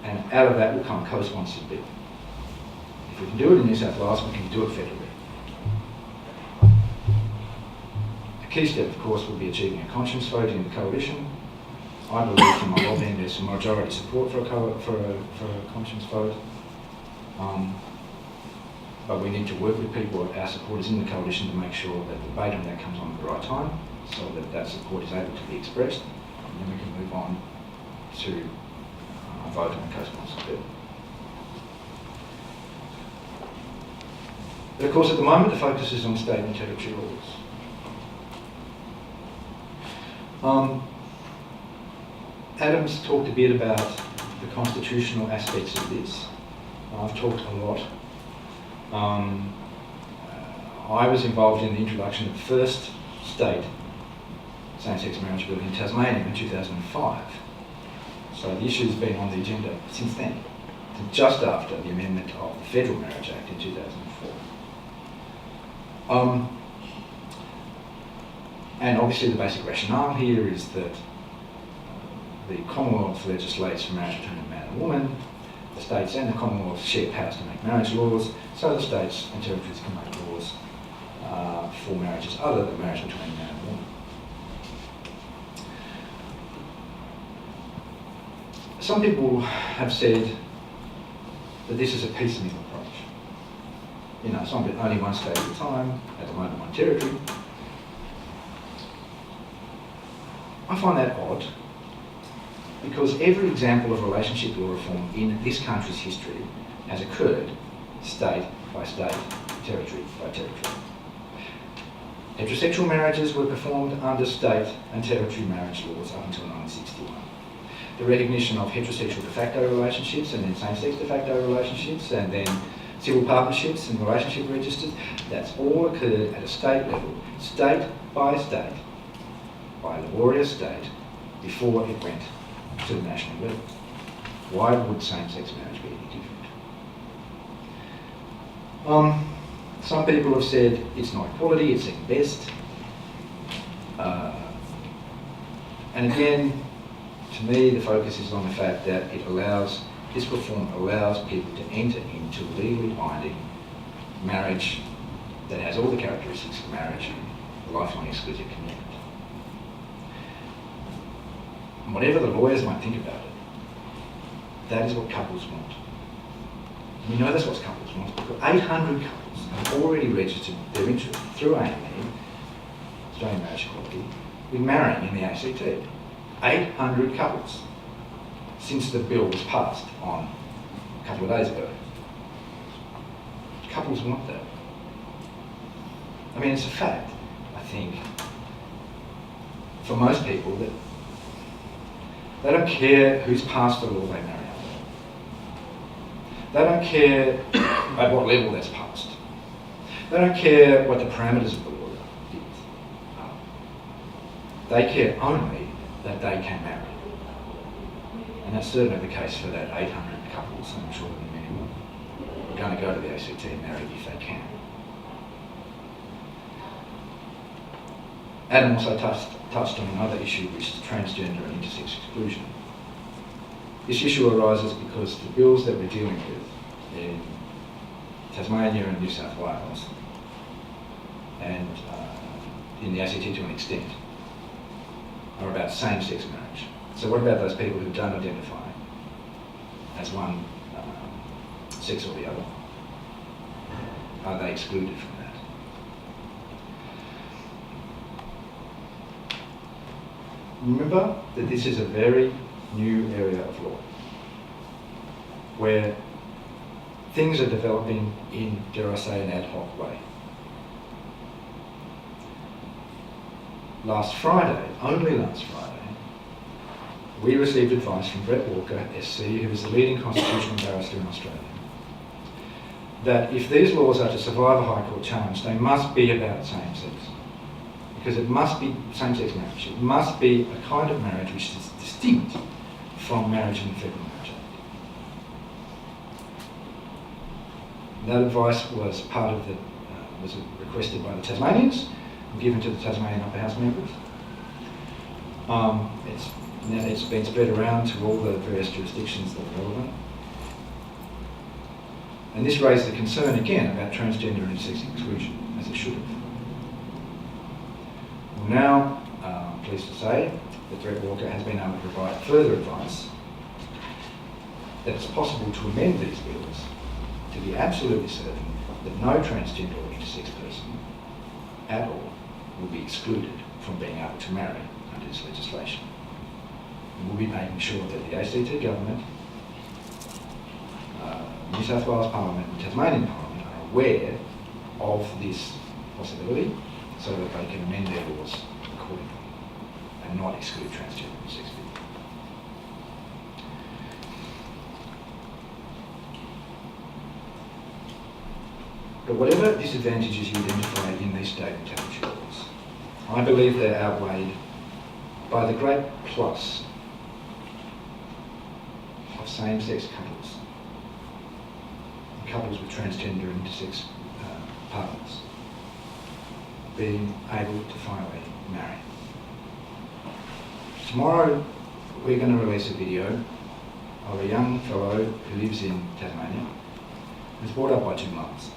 And out of that will come co-sponsored bill. If we can do it in New South Wales, we can do it federally. A key step, of course, will be achieving a conscience vote in the coalition. I believe from my lobbying there's some majority support for a conscience vote. But we need to work with people, our supporters in the coalition, to make sure that the debate on that comes on at the right time, so that that support is able to be expressed, and then we can move on to a vote on the co-sponsored bill. But of course, at the moment, the focus is on state and territory laws. Adam's talked a bit about the constitutional aspects of this. I've talked a lot. I was involved in the introduction of the first state same-sex marriage bill in Tasmania in 2005. So the issue's been on the agenda since then, just after the amendment of the Federal Marriage Act in 2004. And obviously the basic rationale here is that the Commonwealth legislates for marriage between a man and a woman. The states and the Commonwealth share powers to make marriage laws, so the states and territories can make laws for marriages other than marriage between a man and a woman. Some people have said that this is a piecemeal approach. You know, only one state at a time, at the moment one territory. I find that odd, because every example of relationship law reform in this country's history has occurred state by state, territory by territory. Heterosexual marriages were performed under state and territory marriage laws up until 1961. The recognition of heterosexual de facto relationships and then same-sex de facto relationships and then civil partnerships and relationship registers, that's all occurred at a state level, state by laborious state, before it went to the national level. Why would same-sex marriage be any different? Some people have said it's not equality, it's second best. And again, to me, the focus is on the fact that this reform allows people to enter into legally binding marriage that has all the characteristics of marriage and a lifelong exclusive commitment. And whatever the lawyers might think about it, that is what couples want. We know that's what couples want, because 800 couples have already registered their interest through AME, Australian Marriage Equality, with marrying in the ACT. 800 couples since the bill was passed on a couple of days ago. Couples want that. I mean, it's a fact, I think, for most people, that they don't care who's passed the law they marry under. They don't care at what level that's passed. They don't care what the parameters of the law are. They care only that they can marry. And that's certainly the case for that 800 couples, I'm sure that many more, who are going to go to the ACT and marry if they can. Adam also touched on another issue, which is transgender and intersex exclusion. This issue arises because the bills that we're dealing with in Tasmania and New South Wales, and in the ACT to an extent, are about same-sex marriage. So what about those people who don't identify as one sex or the other? Are they excluded from that? Remember that this is a very new area of law, where things are developing in, dare I say, an ad hoc way. Last Friday, only last Friday, we received advice from Brett Walker, SC, who is the leading constitutional barrister in Australia, that if these laws are to survive a High Court challenge, they must be about same-sex. Because it must be same-sex marriage. It must be a kind of marriage which is distinct from marriage in the Federal Marriage Act. That advice was part of the, was requested by the Tasmanians, and given to the Tasmanian Upper House members. It's been spread around to all the various jurisdictions that are relevant. And this raised the concern again about transgender and intersex exclusion, as it should have. Well, now, I'm pleased to say that Brett Walker has been able to provide further advice that it's possible to amend these bills to be absolutely certain that no transgender or intersex person at all will be excluded from being able to marry under this legislation. And we'll be making sure that the ACT government, New South Wales Parliament and Tasmanian Parliament are aware of this possibility so that they can amend their laws accordingly and not exclude transgender and intersex people. But whatever disadvantages you identify in these state and territory laws, I believe they're outweighed by the great plus of same-sex couples, couples with transgender and intersex partners, being able to finally marry. Tomorrow we're going to release a video of a young fellow who lives in Tasmania, who's brought up by two mums.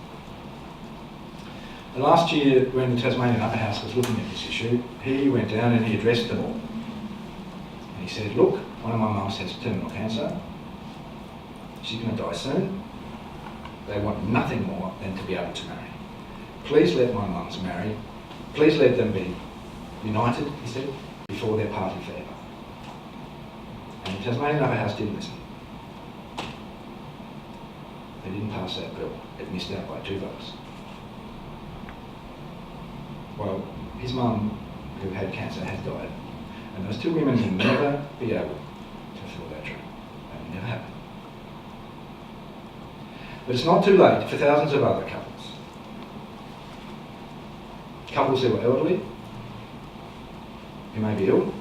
And last year, when the Tasmanian Upper House was looking at this issue, he went down and he addressed them all. And he said, look, one of my mums has terminal cancer. She's going to die soon. They want nothing more than to be able to marry. Please let my mums marry. Please let them be united, he said, before their party forever. And the Tasmanian Upper House didn't listen. They didn't pass that bill. It missed out by 2 votes. Well, his mum, who had cancer, has died. And those 2 women will never be able to fulfill that dream. That will never happen. But it's not too late for thousands of other couples. Couples who are elderly, who may be ill,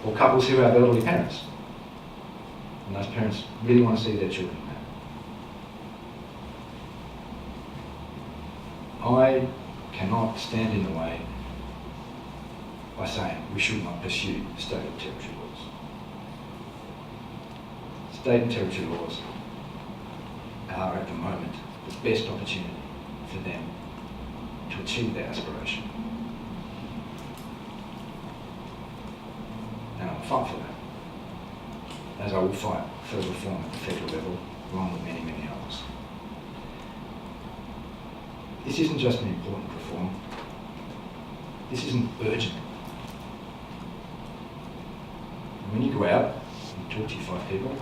or couples who have elderly parents. And those parents really want to see their children married. I cannot stand in the way by saying we should not pursue state and territory laws. State and territory laws are at the moment the best opportunity for them to achieve their aspiration. And I'll fight for that, as I will fight for reform at the federal level, along with many, many others. This isn't just an important reform. This isn't urgent. And when you go out and talk to your 5 people,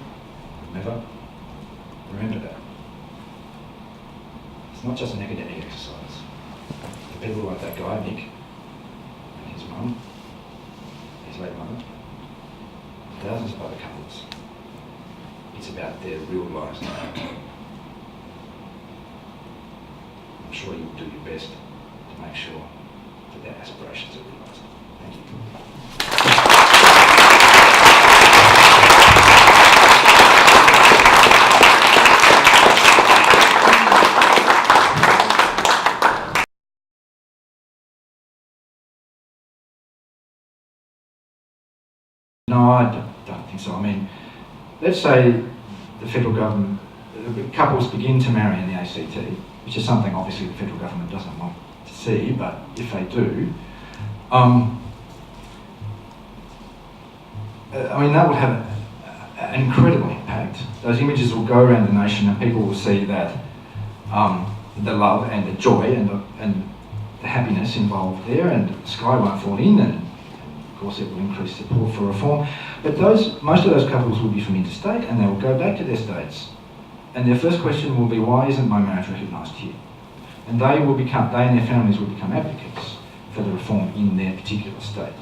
remember that. It's not just an academic exercise. For people like that guy, Nick, and his mum, his late mother, thousands of other couples, it's about their real lives now. I'm sure you'll do your best to make sure that their aspirations are realised. Thank you. No, I don't think so. I mean, let's say the federal government, couples begin to marry in the ACT, which is something obviously the federal government doesn't want to see, but if they do, I mean, that would have an incredible impact. Those images will go around the nation and people will see that the love and the joy and the happiness involved there, and the sky won't fall in, and of course it will increase support for reform. But most of those couples will be from interstate, and they will go back to their states, and their first question will be, why isn't my marriage recognised here? And they and their families will become advocates for the reform in their particular state.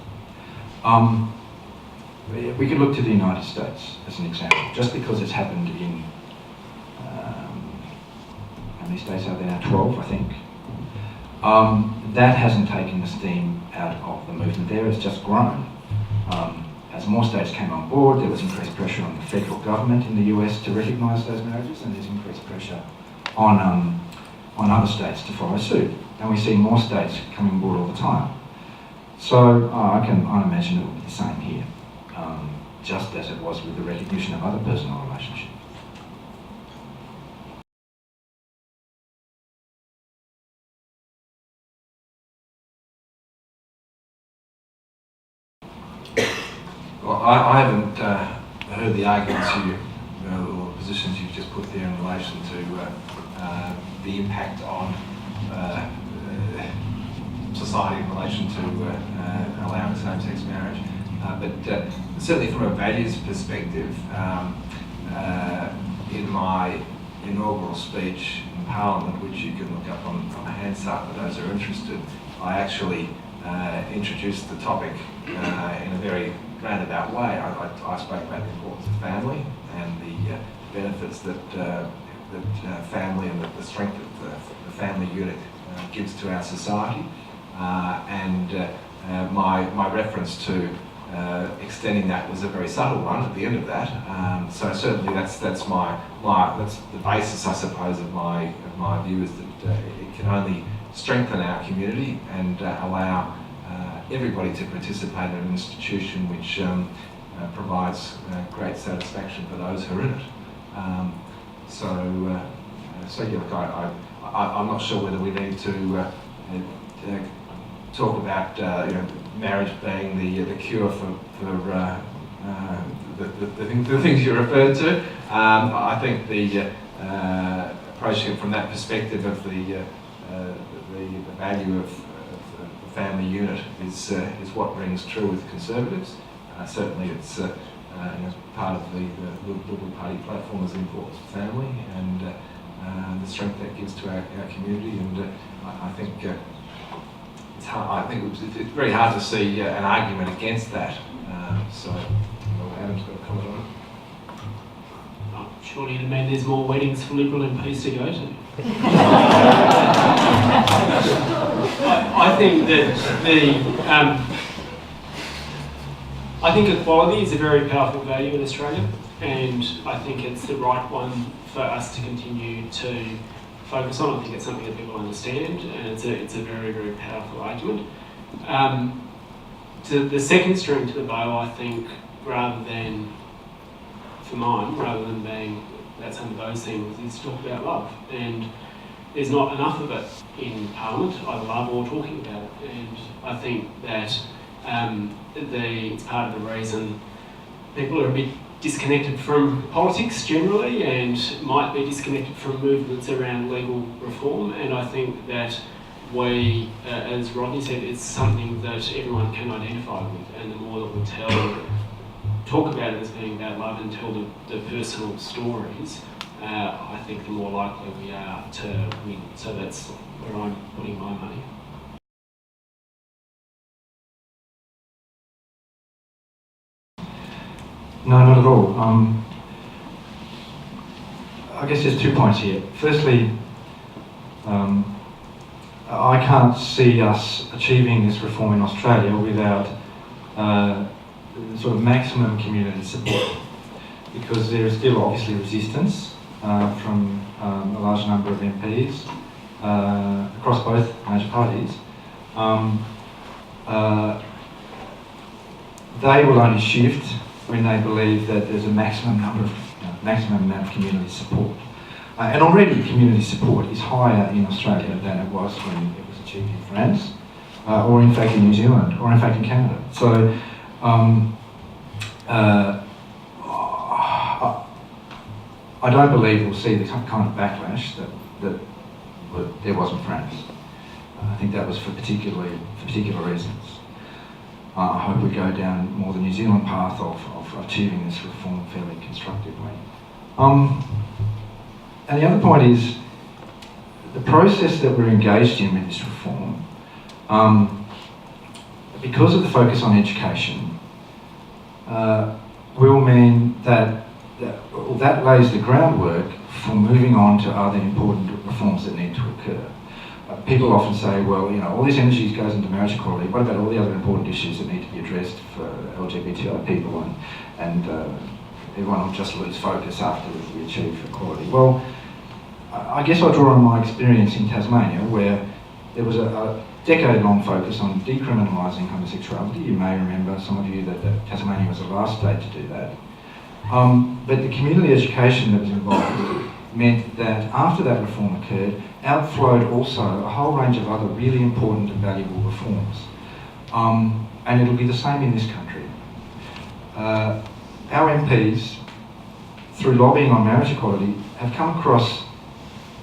We could look to the United States as an example, just because it's happened in, how many states are there now? 12, I think. That hasn't taken the steam out of the movement there, it's just grown. As more states came on board, there was increased pressure on the federal government in the US to recognise those marriages, and there's increased pressure on other states to follow suit. And we see more states coming on board all the time. So I imagine it will be the same here, just as it was with the recognition of other personal relationships. Well, I haven't heard the arguments or positions you've just put there in relation to the impact on society in relation to allowing same-sex marriage. But certainly from a values perspective, in my inaugural speech in Parliament, which you can look up on Hansard for those who are interested, I actually introduced the topic in a very roundabout way. I spoke about the importance of family and the benefits that family and the strength that the family unit gives to our society, and my reference to extending that was a very subtle one at the end of that. So certainly that's the basis, I suppose, of my view, is that it can only strengthen our community and allow everybody to participate in an institution which provides great satisfaction for those who are in it. So yeah, look, I'm not sure whether we need to talk about marriage being the cure for the things you referred to. I think the approaching it from that perspective of the value of the family unit is what rings true with Conservatives. Certainly, it's part of the Liberal Party platform is the importance of family and the strength that gives to our community. And I think it's hard. I think it's very hard to see an argument against that. So, Adam's got a comment on it. Surely it'd mean there's more weddings for Liberal MPs to go to. I think that I think equality is a very powerful value in Australia, and I think it's the right one for us to continue to focus on. I think it's something that people understand, and it's a very, very powerful argument. To the second string to the bow, I think, rather than being about some of those things, is to talk about love. And there's not enough of it in Parliament. I love all talking about it, and I think that it's part of the reason people are a bit disconnected from politics generally, and might be disconnected from movements around legal reform. And I think that we, as Rodney said, it's something that everyone can identify with, and the more that we talk about it as being about love and tell the personal stories, I think the more likely we are to win. So that's where I'm putting my money. No, not at all. I guess there's 2 points here. Firstly, I can't see us achieving this reform in Australia without sort of maximum community support, because there is still obviously resistance from a large number of MPs across both major parties. They will only shift when they believe that there's a maximum amount of community support. And already community support is higher in Australia than it was when it was achieved in France, or in fact in New Zealand, or in fact in Canada. So I don't believe we'll see the kind of backlash that there was in France. I think that was for particular reasons. I hope we go down more the New Zealand path of achieving this reform fairly constructively. And the other point is the process that we're engaged in with this reform, because of the focus on education, will mean that lays the groundwork for moving on to other important reforms that need to occur. People often say, well, you know, all this energy goes into marriage equality. What about all the other important issues that need to be addressed for LGBTI people, and everyone will just lose focus after we achieve equality? Well, I guess I draw on my experience in Tasmania, where there was a decade-long focus on decriminalising homosexuality. You may remember, some of you, that Tasmania was the last state to do that. But the community education that was involved meant that after that reform occurred, outflowed also a whole range of other really important and valuable reforms. And it'll be the same in this country. Our MPs, through lobbying on marriage equality, have come across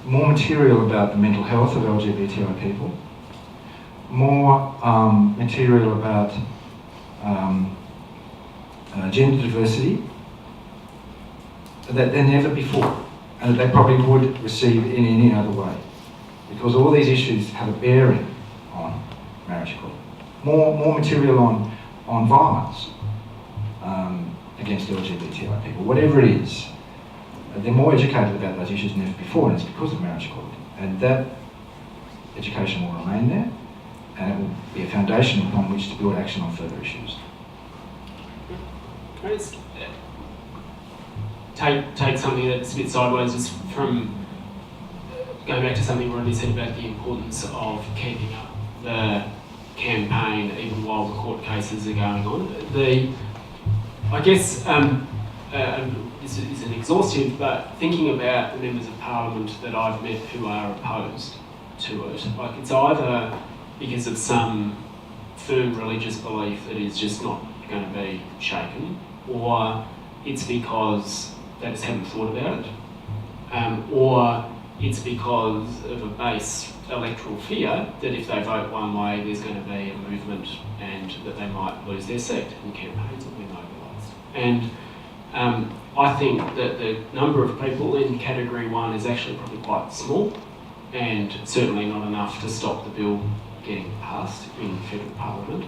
more material about the mental health of LGBTI people, more material about gender diversity than ever before, and that they probably would receive in any other way, because all these issues have a bearing on marriage equality. More material on violence against LGBTI people, whatever it is. They're more educated about those issues than ever before, and it's because of marriage equality. And that education will remain there, and it will be a foundation upon which to build action on further issues. Can I just take something that's a bit sideways, just from going back to something Rodney said about the importance of keeping up the campaign even while the court cases are going on. I guess this isn't exhaustive, but thinking about the members of parliament that I've met who are opposed to it, like, it's either because of some firm religious belief that is just not going to be shaken, or it's because they just haven't thought about it, or it's because of a base electoral fear that if they vote one way, there's going to be a movement and that they might lose their seat and campaigns will be mobilised. And I think that the number of people in Category 1 is actually probably quite small, and certainly not enough to stop the bill getting passed in federal parliament.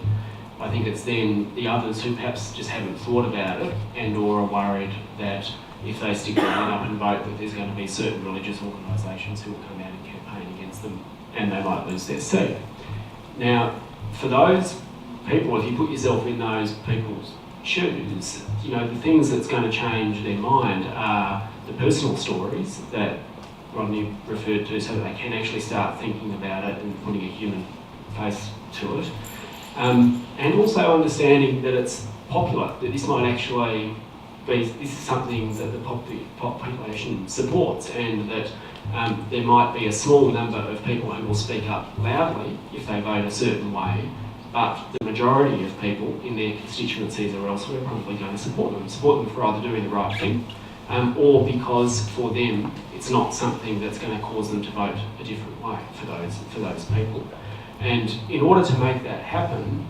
I think it's then the others who perhaps just haven't thought about it and or are worried that if they stick their hand up and vote, that there's going to be certain religious organisations who will come out and campaign against them and they might lose their seat. Now, for those people, if you put yourself in those people's shoes, you know, the things that's going to change their mind are the personal stories that Rodney referred to, so that they can actually start thinking about it and putting a human face to it. And also understanding that it's popular, that this might actually be, this is something that the population supports, and that there might be a small number of people who will speak up loudly if they vote a certain way, but the majority of people in their constituencies or elsewhere are probably going to support them for either doing the right thing, or because for them it's not something that's going to cause them to vote a different way for those people. And in order to make that happen,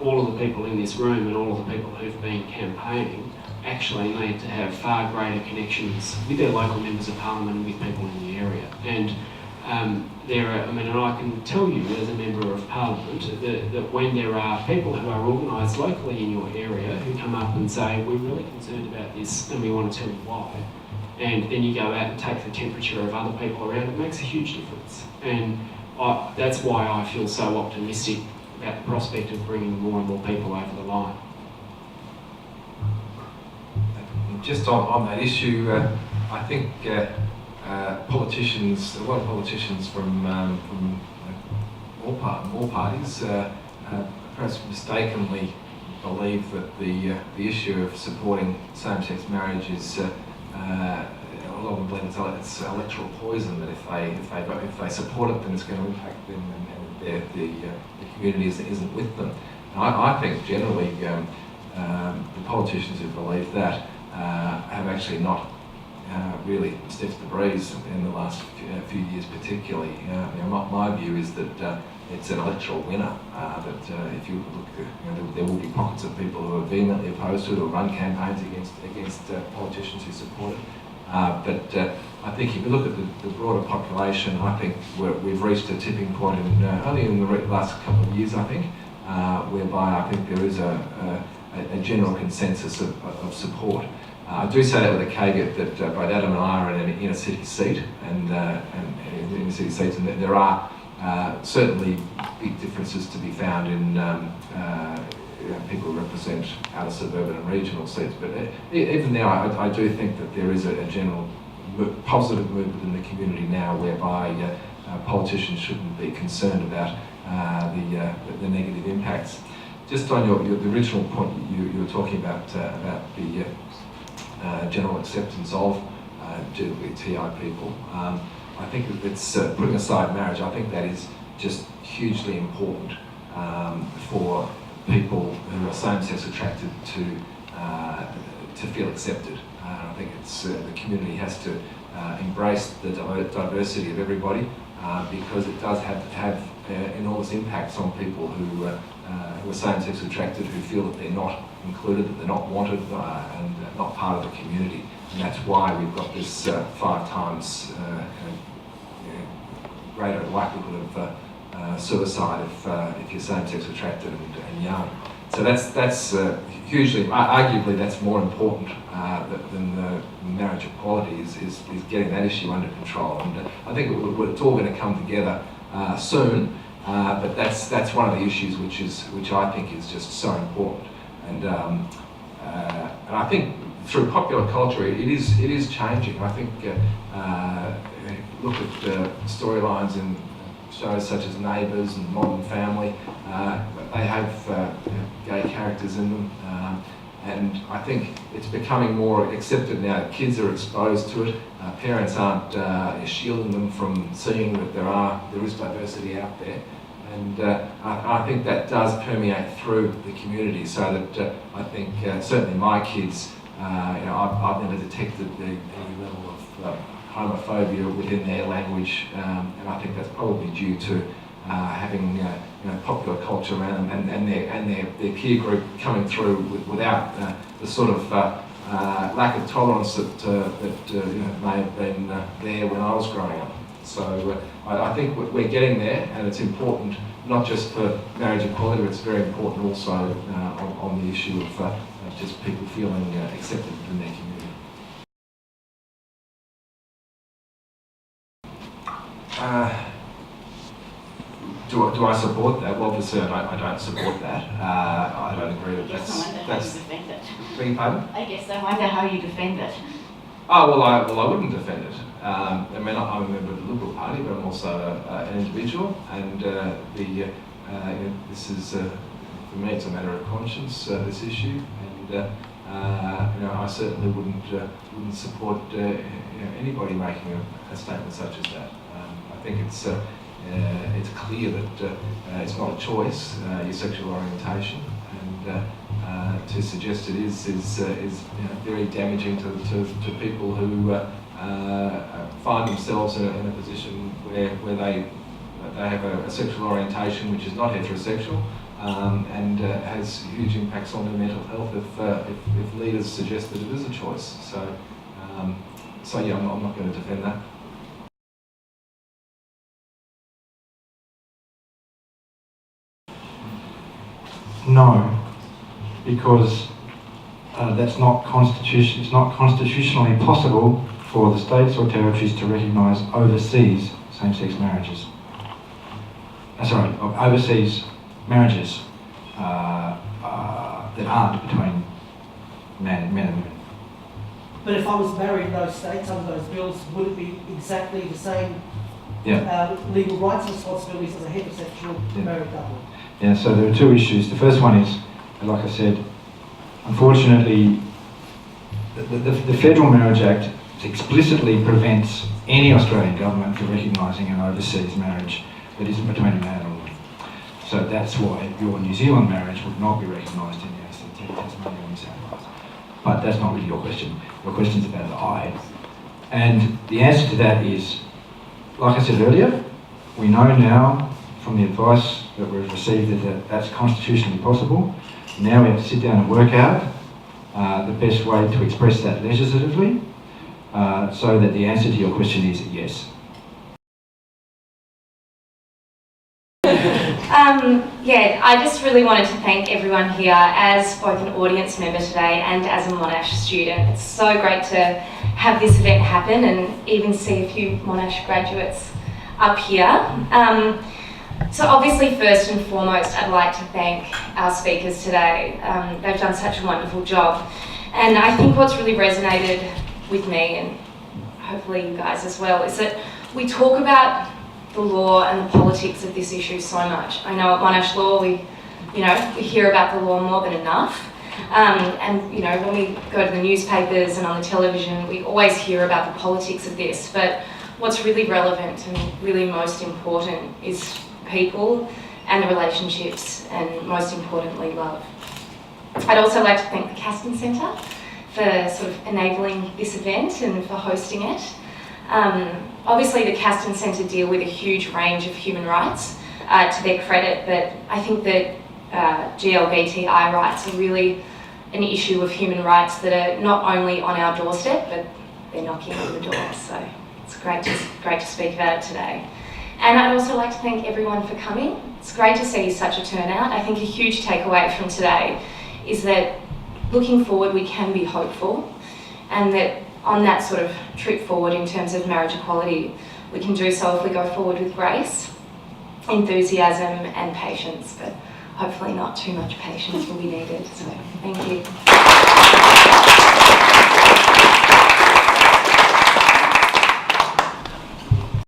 all of the people in this room and all of the people who've been campaigning actually need to have far greater connections with their local members of parliament and with people in the area. And and I can tell you as a member of parliament that when there are people who are organised locally in your area who come up and say, we're really concerned about this and we want to tell you why, and then you go out and take the temperature of other people around, it makes a huge difference. And that's why I feel so optimistic about the prospect of bringing more and more people over the line. Just on that issue, I think politicians, a lot of politicians from all parties, perhaps mistakenly believe that the issue of supporting same-sex marriage is a lot of them believe it's electoral poison. That if they support it, then it's going to impact them, and the community isn't with them. And I think generally the politicians who believe that have actually not really sniffed the breeze in the last few years particularly. My view is that it's an electoral winner, that if you look, there will be pockets of people who are vehemently opposed to it or run campaigns against politicians who support it. But I think if you look at the broader population, I think we've reached a tipping point only in the last couple of years, I think, whereby I think there is a general consensus of support. I do say that with a caveat that both Adam and I are in an inner city seat, and inner city seats, and there are certainly big differences to be found in people who represent outer suburban and regional seats. But even now, I do think that there is a general positive movement in the community now, whereby politicians shouldn't be concerned about the negative impacts. Just on the original point you were talking about the general acceptance of LGBTI people, I think it's putting aside marriage. I think that is just hugely important for people who are same-sex attracted to feel accepted. I think it's the community has to embrace the diversity of everybody, because it does have enormous impacts on people who are same-sex attracted, who feel that they're not included, that they're not wanted, and not part of the community. And that's why we've got this 5 times greater likelihood of suicide if you're same-sex attracted and young. So that's hugely, arguably that's more important than the marriage equality is getting that issue under control. And I think it's all going to come together soon. But that's one of the issues which I think is just so important. And I think through popular culture it is changing. I think look at storylines in shows such as Neighbours and Modern Family. They have gay characters in them, and I think it's becoming more accepted now. Kids are exposed to it. Parents aren't shielding them from seeing that there is diversity out there. And I think that does permeate through the community, so that I think certainly my kids, I've never detected any level of homophobia within their language, and I think that's probably due to having popular culture around them and their peer group coming through without the sort of lack of tolerance that may have been there when I was growing up. So I think we're getting there, and it's important not just for marriage equality, but it's very important also on the issue of just people feeling accepted within their community. Do I support that? Well, obviously I don't support that. I don't agree that that's. Defend it. Beg your pardon? I guess I wonder how you defend it. Oh well, I wouldn't defend it. I mean, I'm a member of the Liberal Party, but I'm also an individual, and this is for me it's a matter of conscience. This issue, and I certainly wouldn't support anybody making a statement such as that. I think it's clear that it's not a choice, your sexual orientation, and to suggest it is very damaging to people who find themselves in a position where they have a sexual orientation which is not heterosexual, and has huge impacts on their mental health if leaders suggest that it is a choice. So yeah, I'm not going to defend that. No, because that's not constitution. It's not constitutionally possible for the states or territories to recognise overseas same-sex marriages. Overseas marriages that aren't between men and women. But if I was married in those states under those bills, would it be exactly the same legal rights and responsibilities as a heterosexual married couple? Yeah, so there are 2 issues. The first one is, like I said, unfortunately, the Federal Marriage Act explicitly prevents any Australian government from recognising an overseas marriage that isn't between a man and a woman. So that's why your New Zealand marriage would not be recognised in the ACT, Tasmania and New South Wales. But that's not really your question. Your question's about the And the answer to that is, like I said earlier, we know now from the advice that we've received that that's constitutionally possible. Now we have to sit down and work out the best way to express that legislatively, so that the answer to your question is yes. Yeah, I just really wanted to thank everyone here as both an audience member today and as a Monash student. It's so great to have this event happen and even see a few Monash graduates up here. So obviously, first and foremost, I'd like to thank our speakers today. They've done such a wonderful job. And I think what's really resonated with me, and hopefully you guys as well, is that we talk about the law and the politics of this issue so much. I know at Monash Law we hear about the law more than enough. And when we go to the newspapers and on the television, we always hear about the politics of this. But what's really relevant and really most important is people and the relationships, and most importantly, love. I'd also like to thank the Castan Centre for sort of enabling this event and for hosting it. Obviously, the Castan Centre deal with a huge range of human rights, to their credit, but I think that GLBTI rights are really an issue of human rights that are not only on our doorstep, but they're knocking on the door. So it's great to speak about it today. And I'd also like to thank everyone for coming. It's great to see such a turnout. I think a huge takeaway from today is that looking forward, we can be hopeful, and that on that sort of trip forward in terms of marriage equality, we can do so if we go forward with grace, enthusiasm and patience, but hopefully not too much patience will be needed. So thank you.